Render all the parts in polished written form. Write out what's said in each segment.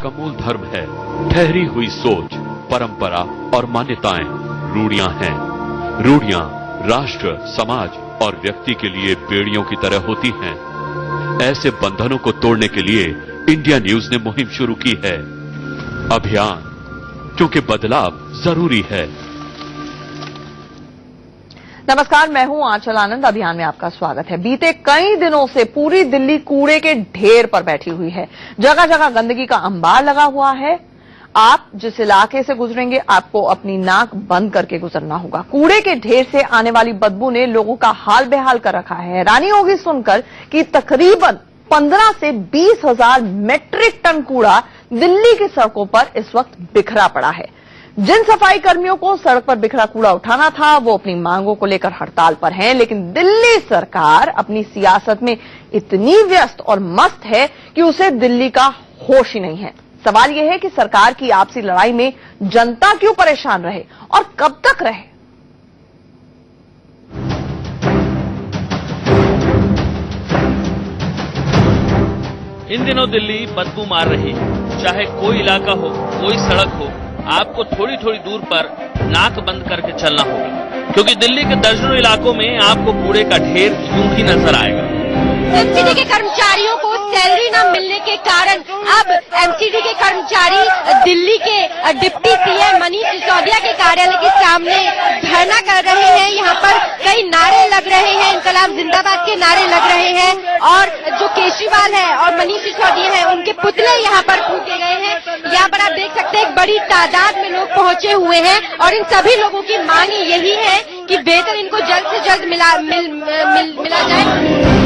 का मूल धर्म है ठहरी हुई सोच, परंपरा और मान्यताएं रूढ़ियां हैं। रूढ़ियां राष्ट्र, समाज और व्यक्ति के लिए बेड़ियों की तरह होती हैं। ऐसे बंधनों को तोड़ने के लिए इंडिया न्यूज ने मुहिम शुरू की है, अभियान, क्योंकि बदलाव जरूरी है। नमस्कार, मैं हूं आंचल आनंद। अभियान में आपका स्वागत है। बीते कई दिनों से पूरी दिल्ली कूड़े के ढेर पर बैठी हुई है। जगह जगह गंदगी का अंबार लगा हुआ है। आप जिस इलाके से गुजरेंगे आपको अपनी नाक बंद करके गुजरना होगा। कूड़े के ढेर से आने वाली बदबू ने लोगों का हाल बेहाल कर रखा है। हैरानी होगी सुनकर कि तकरीबन 15 से 20 हजार मीट्रिक टन कूड़ा दिल्ली की सड़कों पर इस वक्त बिखरा पड़ा है। जिन सफाई कर्मियों को सड़क पर बिखरा कूड़ा उठाना था वो अपनी मांगों को लेकर हड़ताल पर हैं, लेकिन दिल्ली सरकार अपनी सियासत में इतनी व्यस्त और मस्त है कि उसे दिल्ली का होश ही नहीं है। सवाल यह है कि सरकार की आपसी लड़ाई में जनता क्यों परेशान रहे और कब तक रहे। इन दिनों दिल्ली बदबू मार रही है। चाहे कोई इलाका हो, कोई सड़क हो, आपको थोड़ी थोड़ी दूर पर नाक बंद करके चलना होगा, क्योंकि दिल्ली के दर्जनों इलाकों में आपको कूड़े का ढेर यूं ही नजर आएगा। एमसीडी के कर्मचारियों को सैलरी न मिलने के कारण अब एमसीडी के कर्मचारी दिल्ली के डिप्टी सीएम मनीष सिसोदिया के कार्यालय के सामने धरना कर रहे हैं। यहाँ पर कई नारे लग रहे हैं, इंकलाब जिंदाबाद के नारे लग रहे हैं और जो केजरीवाल है और मनीष सिसोदिया है उनके पुतले यहाँ पर फूके गए हैं। यहाँ पर आप देख सकते हैं एक बड़ी तादाद में लोग पहुंचे हुए हैं और इन सभी लोगों की मांग यही है कि वेतन इनको जल्द से जल्द मिला जाए।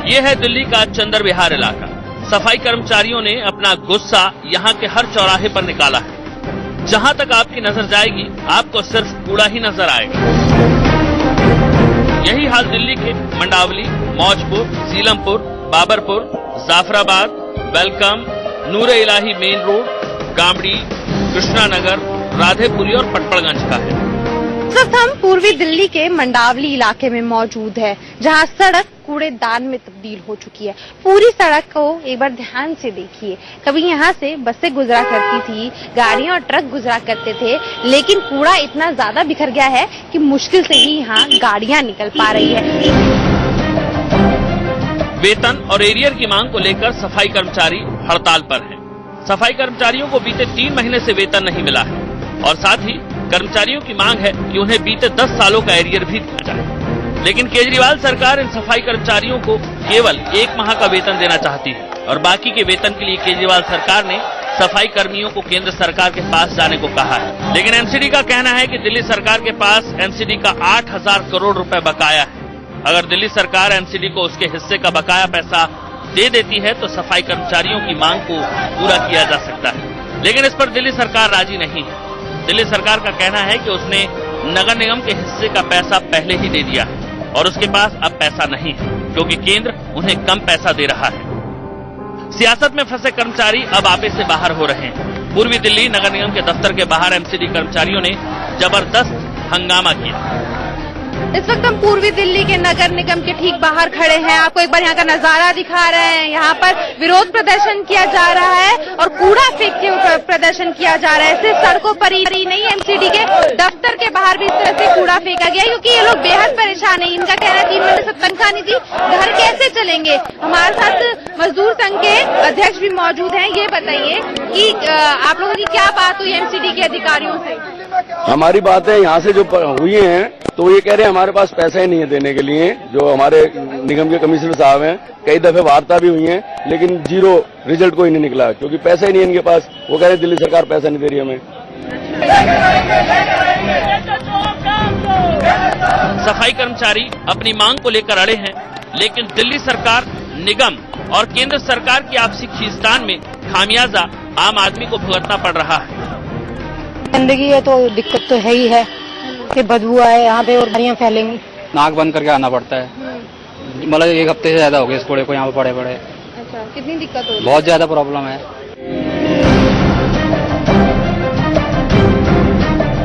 ये है दिल्ली का चंदर विहार इलाका। सफाई कर्मचारियों ने अपना गुस्सा यहाँ के हर चौराहे पर निकाला है। जहाँ तक आपकी नजर जाएगी आपको सिर्फ कूड़ा ही नजर आएगा। यही हाल दिल्ली के मंडावली, मौजपुर, सीलमपुर, बाबरपुर, जाफराबाद, वेलकम, नूरे इलाही मेन रोड, गामड़ी, कृष्णानगर, राधेपुरी और पटपड़गंज का है। इस वक्त हम पूर्वी दिल्ली के मंडावली इलाके में मौजूद है, जहां सड़क कूड़ेदान में तब्दील हो चुकी है। पूरी सड़क को एक बार ध्यान से देखिए। कभी यहाँ से बसें गुजरा करती थी, गाड़ियां और ट्रक गुजरा करते थे, लेकिन कूड़ा इतना ज्यादा बिखर गया है कि मुश्किल से ही यहाँ गाड़ियां निकल पा रही है। वेतन और एरियर की मांग को लेकर सफाई कर्मचारी हड़ताल पर हैं। सफाई कर्मचारियों को बीते 3 महीने से वेतन नहीं मिला है और साथ ही कर्मचारियों की मांग है कि उन्हें बीते 10 सालों का एरियर भी दिया जाए। लेकिन केजरीवाल सरकार इन सफाई कर्मचारियों को केवल 1 माह का वेतन देना चाहती है और बाकी के वेतन के लिए केजरीवाल सरकार ने सफाई कर्मियों को केंद्र सरकार के पास जाने को कहा है। लेकिन एमसीडी का कहना है कि दिल्ली सरकार के पास एमसीडी का 8,000 करोड़ रुपए बकाया है। अगर दिल्ली सरकार एमसीडी को उसके हिस्से का बकाया पैसा दे देती है तो सफाई कर्मचारियों की मांग को पूरा किया जा सकता है। लेकिन इस पर दिल्ली सरकार राजी नहीं है। दिल्ली सरकार का कहना है कि उसने नगर निगम के हिस्से का पैसा पहले ही दे दिया है और उसके पास अब पैसा नहीं है, क्योंकि केंद्र उन्हें कम पैसा दे रहा है। सियासत में फंसे कर्मचारी अब आपे से बाहर हो रहे हैं। पूर्वी दिल्ली नगर निगम के दफ्तर के बाहर एमसीडी कर्मचारियों ने जबरदस्त हंगामा किया। इस वक्त हम पूर्वी दिल्ली के नगर निगम के ठीक बाहर खड़े हैं। आपको एक बार यहाँ का नजारा दिखा रहे हैं। यहाँ पर विरोध प्रदर्शन किया जा रहा है और कूड़ा फेंक के प्रदर्शन किया जा रहा है। सिर्फ सड़कों पर ही नहीं, एमसीडी के दफ्तर के बाहर भी इस तरह से कूड़ा फेंका गया, क्योंकि ये लोग बेहद परेशान है। इनका कहना है 3 महीने से तनख्वाह नहीं दी, घर कैसे चलेंगे। हमारे साथ मजदूर संघ के अध्यक्ष भी मौजूद हैं। ये बताइए कि आप लोगों की क्या बात हुई एमसीडी के अधिकारियों से? हमारी बातें यहाँ से जो हुई हैं तो ये कह रहे हैं हमारे पास पैसा ही नहीं है देने के लिए। जो हमारे निगम के कमिश्नर साहब हैं, कई दफे वार्ता भी हुई है, लेकिन जीरो रिजल्ट कोई नहीं निकला, क्योंकि पैसा ही नहीं है इनके पास। वो कह रहे दिल्ली सरकार पैसा नहीं दे रही हमें। सफाई कर्मचारी अपनी मांग को लेकर अड़े हैं, लेकिन दिल्ली सरकार, निगम और केंद्र सरकार की आपसी खींचतान में खामियाजा आम आदमी को भुगतना पड़ रहा है। गंदगी है तो दिक्कत तो है ही है कि बदबू आए यहाँ पे और बीमारियां फैलेंगी। नाक बंद करके आना पड़ता है। मतलब 1 हफ्ते से ज्यादा हो गया इस कूड़े को यहाँ पे पड़े पड़े। अच्छा, कितनी दिक्कत हो रही है? बहुत ज्यादा प्रॉब्लम है।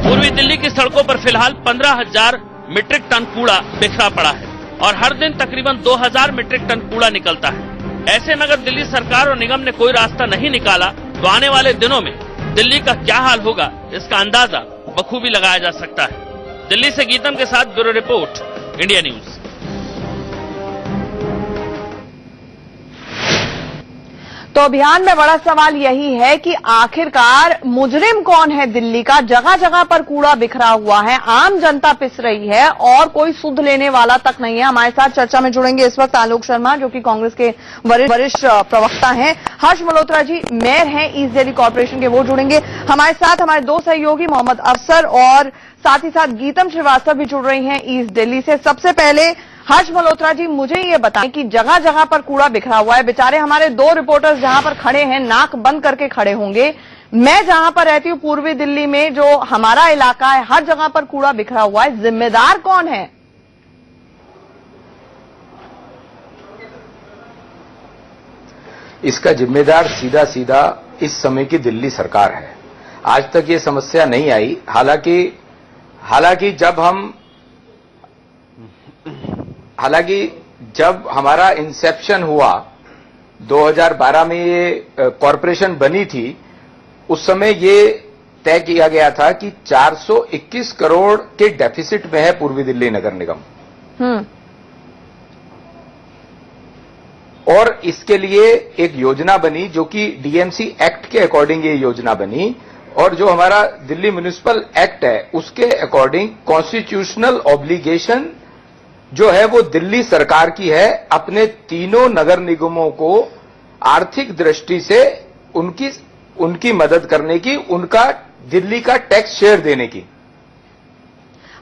पूर्वी दिल्ली की सड़कों पर फिलहाल 15,000 मीट्रिक टन कूड़ा बिखरा पड़ा है और हर दिन तकरीबन 2,000 मीट्रिक टन कूड़ा निकलता है। ऐसे में अगर दिल्ली सरकार और निगम ने कोई रास्ता नहीं निकाला तो आने वाले दिनों में दिल्ली का क्या हाल होगा, इसका अंदाजा बखूबी लगाया जा सकता है। दिल्ली से गीतम के साथ ब्यूरो रिपोर्ट, इंडिया न्यूज। तो अभियान में बड़ा सवाल यही है कि आखिरकार मुजरिम कौन है दिल्ली का। जगह जगह पर कूड़ा बिखरा हुआ है, आम जनता पिस रही है और कोई सुध लेने वाला तक नहीं है। हमारे साथ चर्चा में जुड़ेंगे इस वक्त आलोक शर्मा, जो कि कांग्रेस के वरिष्ठ प्रवक्ता हैं। हर्ष मल्होत्रा जी, मेयर हैं ईस्ट दिल्ली कॉर्पोरेशन के, वो जुड़ेंगे हमारे साथ। हमारे दो सहयोगी मोहम्मद अफसर और साथ ही साथ गीतम श्रीवास्तव भी जुड़ रही हैं ईस्ट दिल्ली से। सबसे पहले हर्ष मल्होत्रा जी, मुझे ये बताएं कि जगह जगह पर कूड़ा बिखरा हुआ है। बेचारे हमारे दो रिपोर्टर्स जहां पर खड़े हैं नाक बंद करके खड़े होंगे। मैं जहां पर रहती हूं पूर्वी दिल्ली में, जो हमारा इलाका है, हर जगह पर कूड़ा बिखरा हुआ है। जिम्मेदार कौन है? इसका जिम्मेदार सीधा सीधा इस समय की दिल्ली सरकार है। आज तक ये समस्या नहीं आई। हालांकि जब हमारा इंसेप्शन हुआ 2012 में, ये कॉरपोरेशन बनी थी, उस समय ये तय किया गया था कि 421 करोड़ के डेफिसिट में है पूर्वी दिल्ली नगर निगम। और इसके लिए एक योजना बनी जो कि डीएमसी एक्ट के अकॉर्डिंग ये योजना बनी, और जो हमारा दिल्ली म्युनिसिपल एक्ट है उसके अकॉर्डिंग कॉन्स्टिट्यूशनल ऑब्लिगेशन जो है वो दिल्ली सरकार की है अपने तीनों नगर निगमों को आर्थिक दृष्टि से उनकी मदद करने की, उनका दिल्ली का टैक्स शेयर देने की।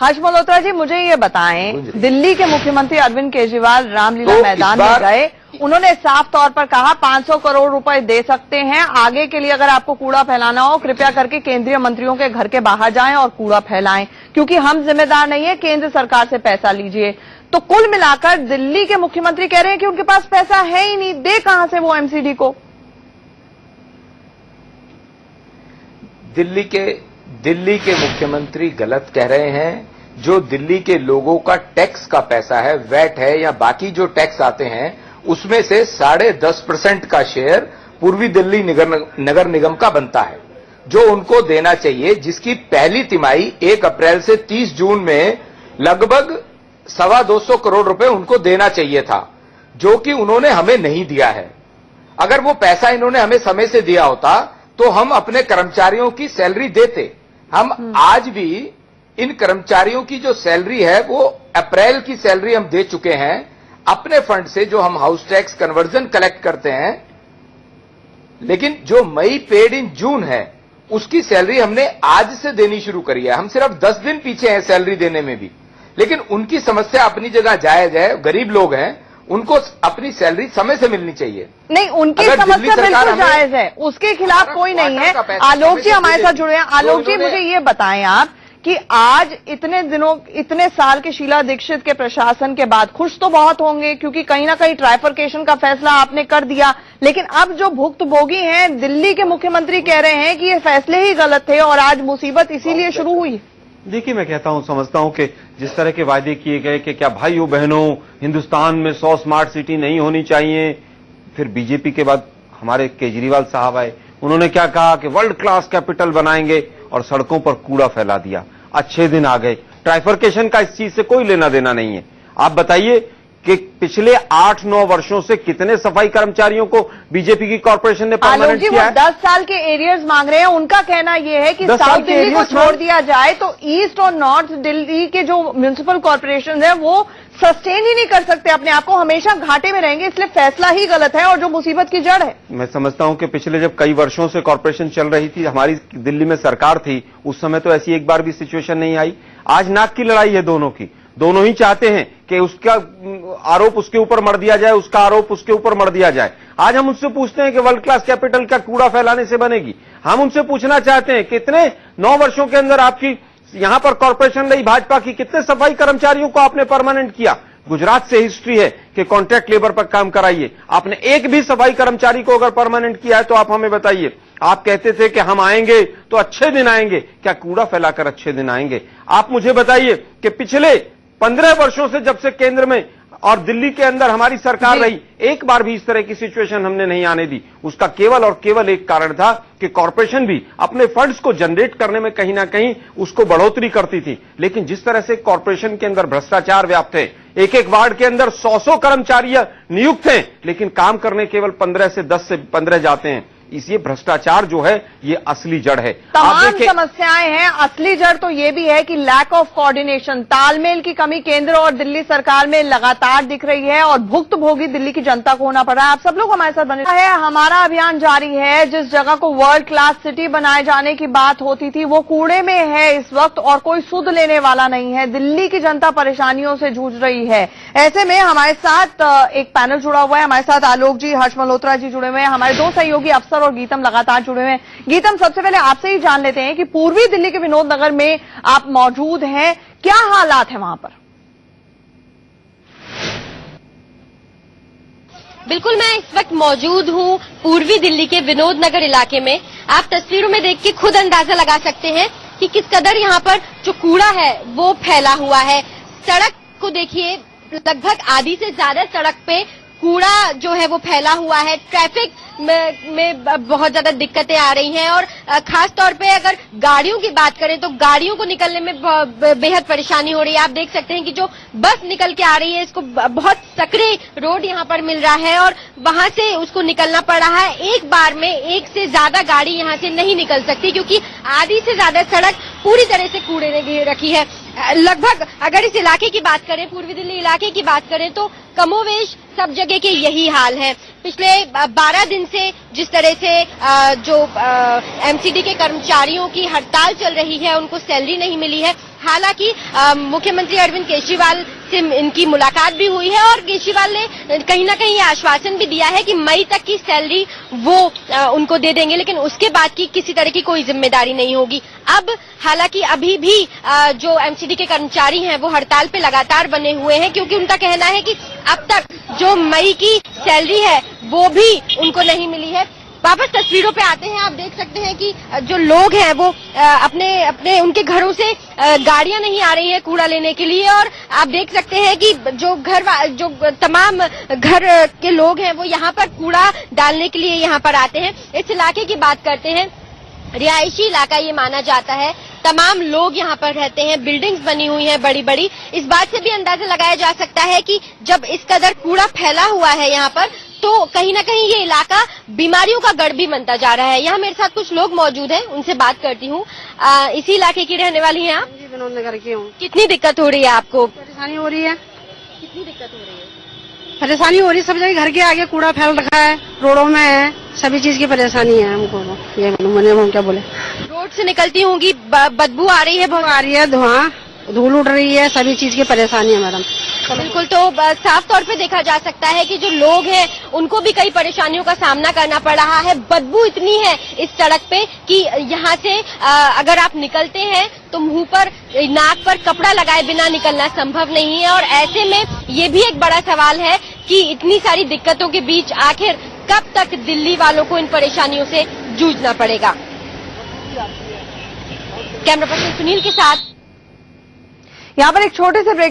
हर्ष मल्होत्रा जी, मुझे ये बताएं, दिल्ली के मुख्यमंत्री अरविंद केजरीवाल रामलीला मैदान में गए, उन्होंने साफ तौर पर कहा 500 करोड़ रुपए दे सकते हैं, आगे के लिए अगर आपको कूड़ा फैलाना हो कृपया करके केंद्रीय मंत्रियों के घर के बाहर जाएं और कूड़ा फैलाएं, क्योंकि हम जिम्मेदार नहीं है, केंद्र सरकार से पैसा लीजिए। तो कुल मिलाकर दिल्ली के मुख्यमंत्री कह रहे हैं कि उनके पास पैसा है ही नहीं, दे कहां से वो एमसीडी को? दिल्ली के मुख्यमंत्री गलत कह रहे हैं। जो दिल्ली के लोगों का टैक्स का पैसा है, वैट है या बाकी जो टैक्स आते हैं, उसमें से 10.5% का शेयर पूर्वी दिल्ली नगर निगम का बनता है, जो उनको देना चाहिए, जिसकी पहली तिमाही 1 अप्रैल से 30 जून में लगभग 225 करोड़ रुपए उनको देना चाहिए था, जो कि उन्होंने हमें नहीं दिया है। अगर वो पैसा इन्होंने हमें समय से दिया होता तो हम अपने कर्मचारियों की सैलरी देते। हम आज भी इन कर्मचारियों की जो सैलरी है वो अप्रैल की सैलरी हम दे चुके हैं अपने फंड से, जो हम हाउस टैक्स कन्वर्जन कलेक्ट करते हैं। लेकिन जो मई पेड इन जून है उसकी सैलरी हमने आज से देनी शुरू करी है। हम सिर्फ 10 दिन पीछे हैं सैलरी देने में भी, लेकिन उनकी समस्या अपनी जगह जायज है। गरीब लोग हैं, उनको अपनी सैलरी समय से मिलनी चाहिए। नहीं, उनकी समस्या बिल्कुल जायज है, उसके खिलाफ कोई नहीं है। आलोक जी हमारे साथ जुड़े हैं। आलोक जी, मुझे ये बताएं आप कि आज इतने साल के शीला दीक्षित के प्रशासन के बाद खुश तो बहुत होंगे, क्योंकि कहीं ना कहीं ट्राइफरकेशन का फैसला आपने कर दिया, लेकिन अब जो भुक्तभोगी हैं, दिल्ली के मुख्यमंत्री कह रहे हैं कि ये फैसले ही गलत थे और आज मुसीबत इसीलिए शुरू हुई। देखिए, मैं कहता हूं, समझता हूं कि जिस तरह के वायदे किए गए कि क्या भाइयों बहनों हिंदुस्तान में 100 स्मार्ट सिटी नहीं होनी चाहिए, फिर बीजेपी के बाद हमारे केजरीवाल साहब आए, उन्होंने क्या कहा कि वर्ल्ड क्लास कैपिटल बनाएंगे और सड़कों पर कूड़ा फैला दिया। अच्छे दिन आ गए। ट्राइफरकेशन का इस चीज से कोई लेना देना नहीं है। आप बताइए कि पिछले 8-9 वर्षों से कितने सफाई कर्मचारियों को बीजेपी की कॉर्पोरेशन ने परमानेंट किया है? 10 साल के एरियर्स मांग रहे हैं। उनका कहना यह है कि साउथ दिल्ली को छोड़ दिया जाए तो ईस्ट और नॉर्थ दिल्ली के जो म्युनिसिपल कॉर्पोरेशन है वो सस्टेन ही नहीं कर सकते अपने आप को, हमेशा घाटे में रहेंगे, इसलिए फैसला ही गलत है और जो मुसीबत की जड़ है। मैं समझता हूं कि पिछले जब कई वर्षों से कॉर्पोरेशन चल रही थी, हमारी दिल्ली में सरकार थी, उस समय तो ऐसी एक बार भी सिचुएशन नहीं आई। आज नाक की लड़ाई है दोनों की। दोनों ही चाहते हैं कि उसका आरोप उसके ऊपर मर दिया जाए, उसका आरोप उसके ऊपर मर दिया जाए। आज हम उससे पूछते हैं कि वर्ल्ड क्लास कैपिटल क्या कूड़ा फैलाने से बनेगी? हम उनसे पूछना चाहते हैं कितने 9 वर्षों के अंदर आपकी यहां पर कॉर्पोरेशन रही भाजपा की, कितने सफाई कर्मचारियों को आपने परमानेंट किया? गुजरात से हिस्ट्री है कि कॉन्ट्रैक्ट लेबर पर काम कराइए। आपने एक भी सफाई कर्मचारी को अगर परमानेंट किया है तो आप हमें बताइए। आप कहते थे कि हम आएंगे तो अच्छे दिन आएंगे, क्या कूड़ा फैलाकर अच्छे दिन आएंगे? आप मुझे बताइए कि पिछले 15 वर्षों से जब से केंद्र में और दिल्ली के अंदर हमारी सरकार रही, एक बार भी इस तरह की सिचुएशन हमने नहीं आने दी। उसका केवल और केवल एक कारण था कि कॉर्पोरेशन भी अपने फंड्स को जनरेट करने में कहीं ना कहीं उसको बढ़ोतरी करती थी। लेकिन जिस तरह से कॉर्पोरेशन के अंदर भ्रष्टाचार व्याप्त है, एक एक वार्ड के अंदर 100 कर्मचारी नियुक्त हैं, लेकिन काम करने केवल 15 से 10 से 15 जाते हैं। इसलिए भ्रष्टाचार जो है ये असली जड़ है। तमाम समस्याएं हैं, असली जड़ तो ये भी है कि लैक ऑफ कोऑर्डिनेशन, तालमेल की कमी केंद्र और दिल्ली सरकार में लगातार दिख रही है और भुक्तभोगी दिल्ली की जनता को होना पड़ रहा है। आप सब लोग हमारे साथ बने हैं। हमारा अभियान जारी है। जिस जगह को वर्ल्ड क्लास सिटी बनाए जाने की बात होती थी वो कूड़े में है इस वक्त और कोई सुध लेने वाला नहीं है। दिल्ली की जनता परेशानियों से जूझ रही है। ऐसे में हमारे साथ एक पैनल जुड़ा हुआ है। हमारे साथ आलोक जी, हर्ष मल्होत्रा जी जुड़े हुए हैं। हमारे दो सहयोगी अफसर और गीतम लगातार जुड़े हुए हैं। गीतम, सबसे पहले आपसे ही जान लेते हैं कि पूर्वी दिल्ली के विनोद नगर में आप मौजूद हैं, क्या हालात है वहां पर? बिल्कुल, मैं इस वक्त मौजूद हूं पूर्वी दिल्ली के विनोद नगर इलाके में। आप तस्वीरों में देख के खुद अंदाजा लगा सकते हैं कि किस कदर यहाँ पर जो कूड़ा है वो फैला हुआ है। सड़क को देखिए, लगभग आधी से ज्यादा सड़क पे कूड़ा जो है वो फैला हुआ है। ट्रैफिक में बहुत ज्यादा दिक्कतें आ रही हैं और खास तौर पे अगर गाड़ियों की बात करें तो गाड़ियों को निकलने में बेहद परेशानी हो रही है। आप देख सकते हैं कि जो बस निकल के आ रही है, इसको बहुत सकरे रोड यहाँ पर मिल रहा है और वहां से उसको निकलना पड़ रहा है। एक बार में एक से ज्यादा गाड़ी यहाँ से नहीं निकल सकती क्योंकि आधी से ज्यादा सड़क पूरी तरह से कूड़े ने घेर रखी है। लगभग अगर इस इलाके की बात करें, पूर्वी दिल्ली इलाके की बात करें तो कमोवेश सब जगह के यही हाल है। पिछले 12 दिन से जिस तरह से जो एमसीडी के कर्मचारियों की हड़ताल चल रही है, उनको सैलरी नहीं मिली है। हालांकि मुख्यमंत्री अरविंद केजरीवाल से इनकी मुलाकात भी हुई है और केजरीवाल ने कहीं ना कहीं ये आश्वासन भी दिया है कि मई तक की सैलरी वो उनको दे देंगे, लेकिन उसके बाद की किसी तरह की कोई जिम्मेदारी नहीं होगी। अब हालांकि अभी भी जो एमसीडी के कर्मचारी हैं वो हड़ताल पे लगातार बने हुए हैं क्योंकि उनका कहना है कि अब तक जो मई की सैलरी है वो भी उनको नहीं मिली है। वापस तस्वीरों पे आते हैं। आप देख सकते हैं कि जो लोग हैं वो अपने उनके घरों से गाड़ियां नहीं आ रही है कूड़ा लेने के लिए और आप देख सकते हैं कि जो तमाम घर के लोग हैं वो यहाँ पर कूड़ा डालने के लिए यहाँ पर आते हैं। इस इलाके की बात करते हैं, रिहायशी इलाका ये माना जाता है। तमाम लोग यहाँ पर रहते हैं, बिल्डिंग्स बनी हुई हैं बड़ी बड़ी। इस बात से भी अंदाजा लगाया जा सकता है कि जब इस कदर कूड़ा फैला हुआ है यहाँ पर तो कहीं ना कहीं ये इलाका बीमारियों का गढ़ भी बनता जा रहा है। यहाँ मेरे साथ कुछ लोग मौजूद हैं, उनसे बात करती हूँ। इसी इलाके की रहने वाली हैं आप? जी, विनोद नगर की हूँ। कितनी दिक्कत हो रही है आपको? परेशानी हो रही है। कितनी दिक्कत हो रही है? परेशानी हो रही है, सब जगह घर के आगे कूड़ा फैल रखा है, रोडों में है, सभी चीज की परेशानी है हमको। ये मैंने क्या बोले, रोड से निकलती होंगी, बदबू आ रही है, बहुत आ रही है, धुआं धूल उड़ रही है, सभी चीज की परेशानी है मैडम। बिल्कुल, तो साफ तौर पे देखा जा सकता है कि जो लोग हैं उनको भी कई परेशानियों का सामना करना पड़ रहा है। बदबू इतनी है इस सड़क पे कि यहाँ से अगर आप निकलते हैं तो मुंह पर, नाक पर कपड़ा लगाए बिना निकलना संभव नहीं है और ऐसे में ये भी एक बड़ा सवाल है कि इतनी सारी दिक्कतों के बीच आखिर कब तक दिल्ली वालों को इन परेशानियों से जूझना पड़ेगा। कैमरा पर्सन सुनील के साथ यहाँ पर एक छोटे से ब्रेक